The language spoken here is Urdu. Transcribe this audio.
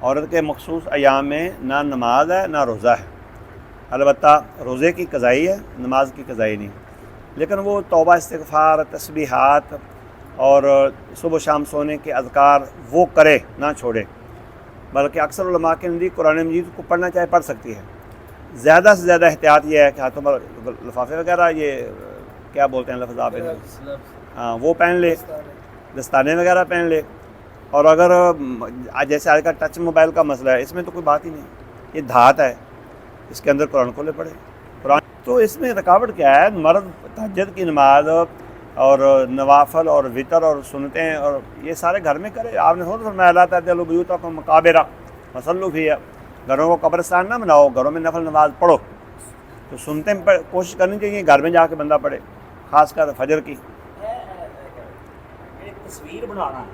عورت کے مخصوص ایام میں نہ نماز ہے نہ روزہ ہے، البتہ روزے کی قضائی ہے، نماز کی قضائی نہیں، لیکن وہ توبہ استغفار، تسبیحات اور صبح و شام سونے کے اذکار وہ کرے، نہ چھوڑے، بلکہ اکثر علماء کے نزدیک قرآن مجید کو پڑھنا چاہے پڑھ سکتی ہے۔ زیادہ سے زیادہ احتیاط یہ ہے کہ ہاتھوں پر لفافے وغیرہ، یہ کیا بولتے ہیں لفظ آپ، ہاں وہ پہن لے، دستانے وغیرہ پہن لے، اور اگر جیسے آج کا ٹچ موبائل کا مسئلہ ہے، اس میں تو کوئی بات ہی نہیں، یہ دھات ہے، اس کے اندر قرآن کھولے پڑھے قرآن۔ تو اس میں رکاوٹ کیا ہے؟ مرد تہجد کی نماز اور نوافل اور وطر اور سنتیں اور یہ سارے گھر میں کرے۔ آپ نے خود فرمایا لا تعطلوا بیوتکم مقابر فصلوا فیہا، گھروں کو قبرستان نہ بناؤ، گھروں میں نفل نماز پڑھو۔ تو سنتیں کوشش کرنی چاہیے گھر میں جا کے بندہ پڑھے، خاص کر فجر کی۔ تصویر بنانا